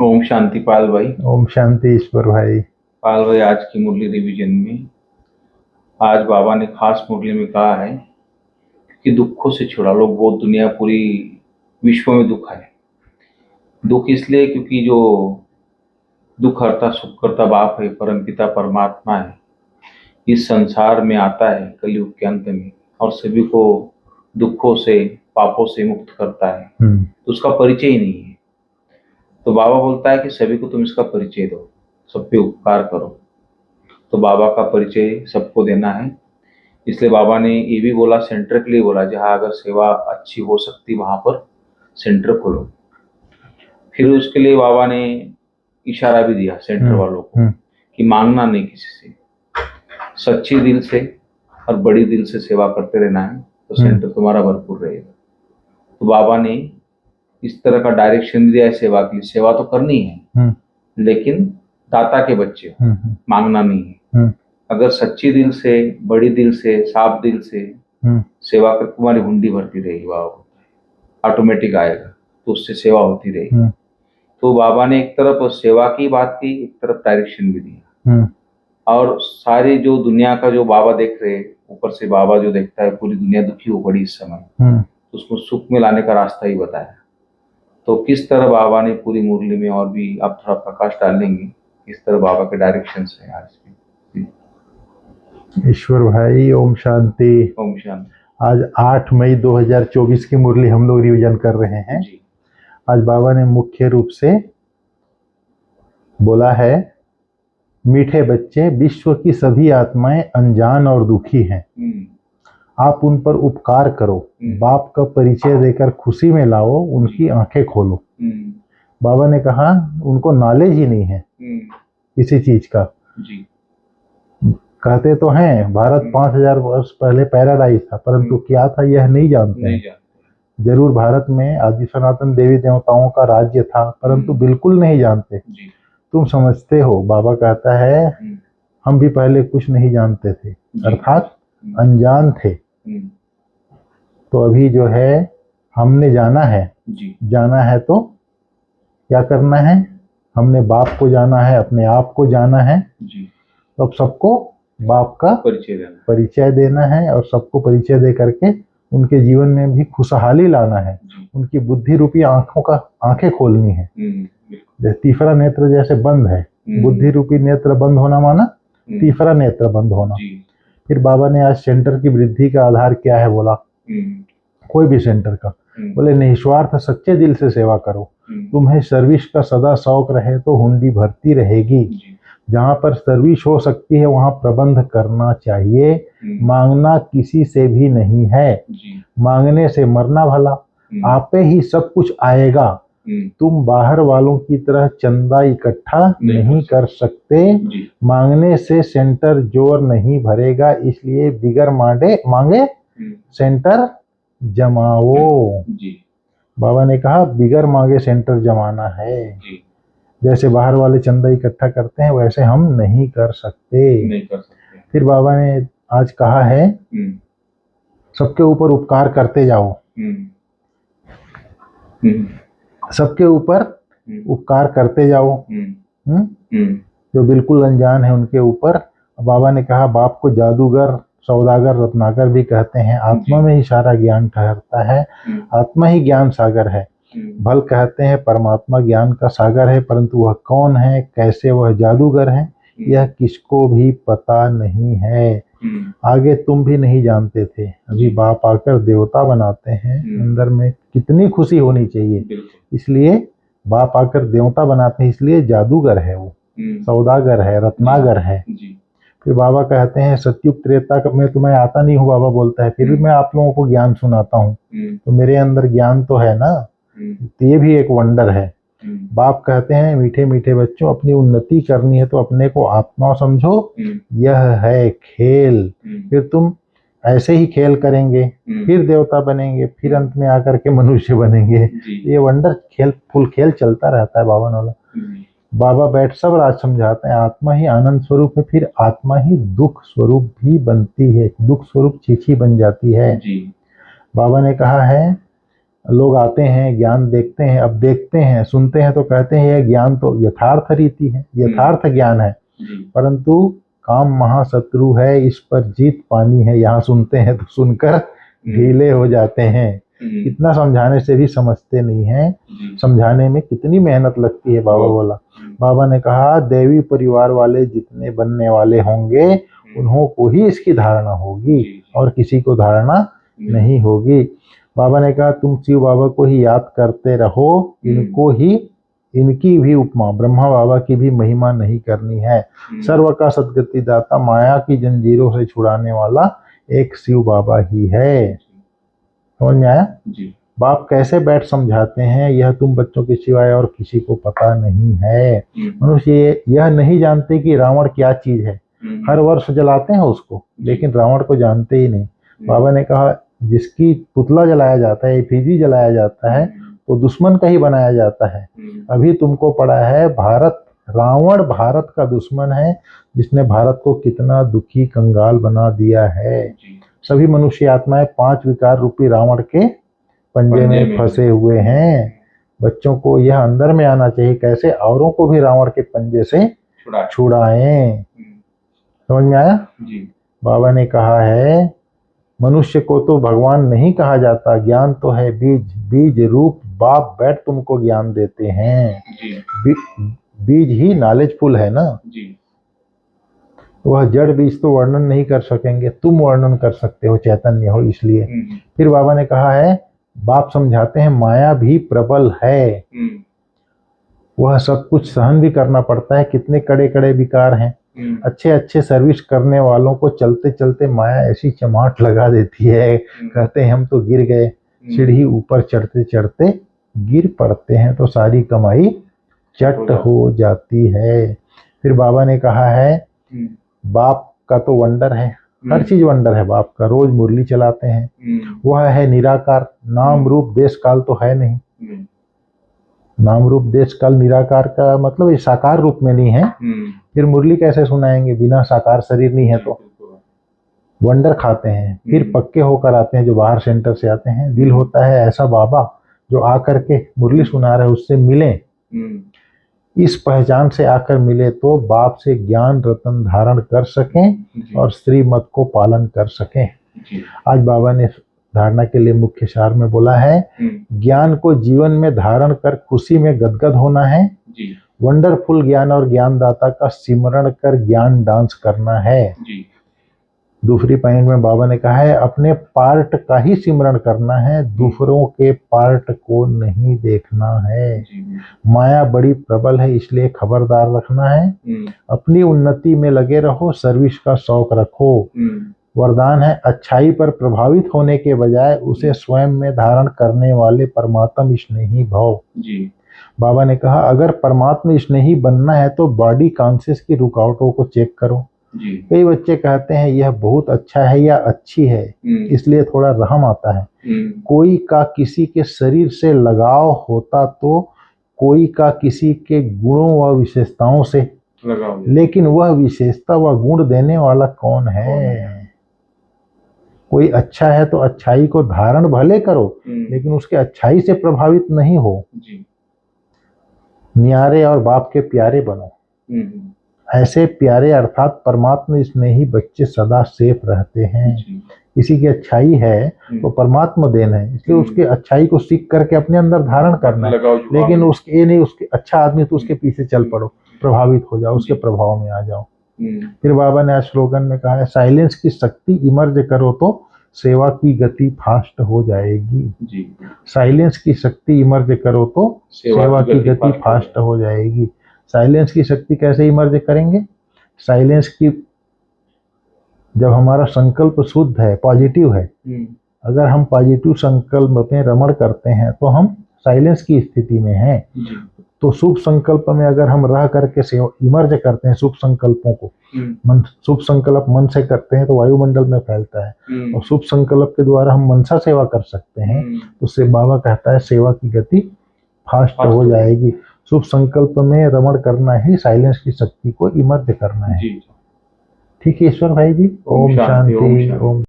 ओम शांति पाल भाई। ओम शांति ईश्वर भाई। पाल भाई, आज की मुरली रिवीजन में आज बाबा ने खास मुरली में कहा है कि दुखों से छुड़ा लो। बहुत दुनिया पूरी विश्व में दुख है। दुख इसलिए क्योंकि जो दुख हरता सुख करता बाप है, परमपिता परमात्मा है। इस संसार में आता है कलयुग के अंत में और सभी को दुखों से पापों से मुक्त करता है। तो उसका परिचय ही नहीं है। तो बाबा बोलता है कि सभी को तुम इसका परिचय दो, सब पे उपकार करो। तो बाबा का परिचय सबको देना है। इसलिए बाबा ने ये भी बोला, सेंटर के लिए बोला, जहाँ अगर सेवा अच्छी हो सकती वहां पर सेंटर खोलो। फिर उसके लिए बाबा ने इशारा भी दिया सेंटर वालों को कि मांगना नहीं किसी से, सच्ची दिल से और बड़ी दिल से सेवा करते रहना है, तो सेंटर तुम्हारा भरपूर रहेगा। तो बाबा ने इस तरह का डायरेक्शन दिया है सेवा के लिए। सेवा तो करनी है, लेकिन दाता के बच्चे हो, मांगना नहीं है। अगर सच्ची दिल से, बड़ी दिल से, साफ दिल से सेवा कर, तुम्हारी हुंडी भरती रहेगी। बाबा ऑटोमेटिक आएगा, तो उससे सेवा होती रहेगी। तो बाबा ने एक तरफ सेवा की बात की, एक तरफ डायरेक्शन भी दिया। और सारी जो दुनिया का जो बाबा देख रहे, ऊपर से बाबा जो देखता है, पूरी दुनिया दुखी हो पड़ी इस समय, तो उसको सुख में लाने का रास्ता ही बताया। तो किस तरह बाबा ने पूरी मुरली में, और भी आप थोड़ा प्रकाश डालेंगे किस तरह बाबा के डायरेक्शन है आज भी। ईश्वर भाई ओम शांति। ओम शांति। आज 8 मई 2024 की मुरली हम लोग रिवीजन कर रहे हैं जी। आज बाबा ने मुख्य रूप से बोला है, मीठे बच्चे, विश्व की सभी आत्माएं अनजान और दुखी हैं। आप उन पर उपकार करो, बाप का परिचय देकर खुशी में लाओ, उनकी आंखें खोलो। बाबा ने कहा उनको नॉलेज ही नहीं है किसी चीज का। कहते तो हैं भारत 5000 वर्ष पहले पैराडाइज था, परंतु क्या था यह नहीं जानते हैं। जरूर भारत में आदि सनातन देवी देवताओं का राज्य था, परंतु बिल्कुल नहीं जानते। तुम समझते हो, बाबा कहता है हम भी पहले कुछ नहीं जानते थे, अर्थात अनजान थे। तो अभी जो है हमने जाना है। जाना है तो क्या करना है? हमने बाप को जाना है, अपने आप को जाना है। तो अब सबको बाप का परिचय देना है और सबको परिचय दे करके उनके जीवन में भी खुशहाली लाना है। उनकी बुद्धि रूपी आंखें खोलनी है। तीसरा नेत्र जैसे बंद है, बुद्धि रूपी नेत्र बंद होना माना तीसरा नेत्र बंद होना। फिर बाबा ने आज सेंटर की वृद्धि का आधार क्या है बोला, कोई भी सेंटर का। बोले निस्वार्थ सच्चे दिल से सेवा करो। तुम्हें सर्विस का सदा शौक रहे तो हुंडी भरती रहेगी। जहाँ पर सर्विस हो सकती है वहाँ प्रबंध करना चाहिए। मांगना किसी से भी नहीं है, मांगने से मरना भला। आपे ही सब कुछ आएगा। तुम बाहर वालों की तरह चंदा इकट्ठा नहीं कर सकते। मांगने से सेंटर जोर नहीं भरेगा, इसलिए बिगर मांगे सेंटर जमाओ। बाबा ने कहा बिगर मांगे सेंटर जमाना है। जैसे बाहर वाले चंदा इकट्ठा करते हैं वैसे हम नहीं कर सकते। फिर बाबा ने आज कहा है सबके ऊपर उपकार करते जाओ। सबके ऊपर उपकार करते जाओ। जो बिल्कुल अनजान है उनके ऊपर। बाबा ने कहा बाप को जादूगर, सौदागर, रत्नाकर भी कहते हैं। आत्मा में ही सारा ज्ञान ठहरता है। आत्मा ही ज्ञान सागर है। भल कहते हैं परमात्मा ज्ञान का सागर है, परंतु वह कौन है, कैसे वह जादूगर है, यह किसको भी पता नहीं है। आगे तुम भी नहीं जानते थे, अभी बाप आकर देवता बनाते हैं। अंदर में कितनी खुशी होनी चाहिए। इसलिए बाप आकर देवता बनाते हैं, इसलिए जादूगर है वो, सौदागर है, रत्नागर है। फिर बाबा कहते हैं सत्युग त्रेता में तो मैं आता नहीं हूँ, बाबा बोलता है, फिर भी मैं आप लोगों को ज्ञान सुनाता हूँ। तो मेरे अंदर ज्ञान तो है ना, तो ये भी एक वंडर है। बाप कहते हैं मीठे मीठे बच्चों, अपनी उन्नति करनी है तो अपने को आत्मा समझो, यह है खेल। फिर तुम ऐसे ही खेल करेंगे, फिर देवता बनेंगे, फिर अंत में आकर के मनुष्य बनेंगे। ये वंडर खेल फुल खेल चलता रहता है बाबा वाला। बाबा बैठ सब राज समझाते हैं। आत्मा ही आनंद स्वरूप है, फिर आत्मा ही दुख स्वरूप भी बनती है। दुख स्वरूप चीखी बन जाती है। बाबा ने कहा है लोग आते हैं, ज्ञान देखते हैं, अब देखते हैं, सुनते हैं तो कहते हैं यह ज्ञान तो यथार्थ रीति है, यथार्थ ज्ञान है, परंतु काम महाशत्रु है, इस पर जीत पानी है। यहाँ सुनते हैं तो सुनकर ढीले हो जाते हैं, कितना समझाने से भी समझते नहीं हैं। समझाने में कितनी मेहनत लगती है, बाबा बोला। बाबा ने कहा देवी परिवार वाले जितने बनने वाले होंगे उन्हों को ही इसकी धारणा होगी और किसी को धारणा नहीं होगी। बाबा ने कहा तुम शिव बाबा को ही याद करते रहो, इनको ही, इनकी भी उपमा ब्रह्मा बाबा की भी महिमा नहीं करनी है। सर्व का सदगति दाता, माया की जंजीरों से छुड़ाने वाला एक शिव बाबा ही है। समझ में आया? बाप कैसे बैठ समझाते हैं, यह तुम बच्चों के सिवाय और किसी को पता नहीं है। मनुष्य यह नहीं जानते कि रावण क्या चीज है, हर वर्ष जलाते हैं उसको, लेकिन रावण को जानते ही नहीं। बाबा ने कहा जिसकी पुतला जलाया जाता है, एफिजी जलाया जाता है, तो दुश्मन का ही बनाया जाता है। अभी तुमको पड़ा है भारत, रावण भारत का दुश्मन है, जिसने भारत को कितना दुखी कंगाल बना दिया है। सभी मनुष्य आत्माएं 5 विकार रूपी रावण के पंजे में फंसे हुए हैं। बच्चों को यह अंदर में आना चाहिए, कैसे औरों को भी रावण के पंजे से छुड़ाएं। समझ में आया? बाबा ने कहा है मनुष्य को तो भगवान नहीं कहा जाता, ज्ञान तो है बीज, बीज रूप बाप बैठ तुमको ज्ञान देते हैं। बीज ही नॉलेजफुल है ना, वह जड़ बीज तो वर्णन नहीं कर सकेंगे, तुम वर्णन कर सकते हो, चैतन्य हो इसलिए। फिर बाबा ने कहा है बाप समझाते हैं माया भी प्रबल है, वह सब कुछ सहन भी करना पड़ता है। कितने कड़े कड़े विकार हैं, अच्छे अच्छे सर्विस करने वालों को चलते चलते माया ऐसी चमाट लगा देती है, कहते हैं हम तो गिर गए, सीढ़ी ऊपर चढ़ते चढ़ते गिर पड़ते हैं तो सारी कमाई चट हो जाती है। फिर बाबा ने कहा है बाप का तो वंडर है, हर चीज वंडर है बाप का। रोज मुरली चलाते हैं, वह है निराकार, नाम रूप देश काल तो है नहीं। नाम रूप देश काल निराकार का मतलब ये साकार रूप में नहीं है, फिर मुरली कैसे सुनाएंगे, बिना साकार शरीर नहीं है तो। वंडर खाते हैं, फिर पक्के होकर आते हैं जो बाहर सेंटर से आते हैं। दिल होता है ऐसा बाबा जो आकर के मुरली सुना रहे उससे मिले, इस पहचान से आकर मिले तो बाप से ज्ञान रतन धारण कर सकें और श्रीमत को पालन कर सकें। आज बाबा ने धारणा के लिए मुख्य सार में बोला है ज्ञान को जीवन में धारण कर खुशी में गदगद होना है। वंडरफुल ज्ञान और ज्ञानदाता का सिमरण कर ज्ञान डांस करना है। दूसरी पॉइंट में बाबा ने कहा है अपने पार्ट का ही सिमरण करना है, दूसरों के पार्ट को नहीं देखना है। माया बड़ी प्रबल है इसलिए खबरदार रखना है। अपनी उन्नति में लगे रहो, सर्विस का शौक रखो। वरदान है अच्छाई पर प्रभावित होने के बजाय उसे स्वयं में धारण करने वाले परमात्म स्नेही भव। बाबा ने कहा अगर परमात्मा स्नेही बनना है तो बॉडी कॉन्शियस की रुकावटों को चेक करो। कई बच्चे कहते हैं यह बहुत अच्छा है या अच्छी है, इसलिए थोड़ा रहम आता है। कोई का किसी के शरीर से लगाव होता तो कोई का किसी के गुणों व विशेषताओं से, लेकिन वह विशेषता व गुण देने वाला कौन है? कोई अच्छा है तो अच्छाई को धारण भले करो, लेकिन उसके अच्छाई से प्रभावित नहीं हो। न्यारे और बाप के प्यारे बनो। ऐसे प्यारे अर्थात परमात्मा स्नेही बच्चे सदा सेफ रहते हैं। किसी की अच्छाई है तो परमात्मा देन है, इसलिए उसके अच्छाई को सीख करके अपने अंदर धारण करना है। लेकिन उसके ये नहीं उसके अच्छा आदमी तो उसके पीछे चल पड़ो, प्रभावित हो जाओ, उसके प्रभाव में आ जाओ। फिर बाबा ने स्लोगन में कहा है साइलेंस की शक्ति इमर्ज करो तो सेवा की गति फास्ट हो जाएगी। साइलेंस की शक्ति इमर्ज करो तो सेवा की गति फास्ट हो जाएगी। साइलेंस की शक्ति कैसे इमर्ज करेंगे? साइलेंस की जब हमारा संकल्प शुद्ध है, पॉजिटिव है, अगर हम पॉजिटिव संकल्प में रमण करते हैं तो हम साइलेंस की स्थिति में हैं। तो शुभ संकल्प में अगर हम रह करके सेवा इमर्ज करते हैं, शुभ संकल्पों को मन, शुभ संकल्प मन से करते हैं तो वायुमंडल में फैलता है, और शुभ संकल्प के द्वारा हम मनसा सेवा कर सकते हैं। तो उससे बाबा कहता है सेवा की गति फास्ट हो जाएगी। शुभ संकल्प में रमण करना ही साइलेंस की शक्ति को इमर्ज करना है। ठीक है ईश्वर भाई जी। ओम शांति। ओम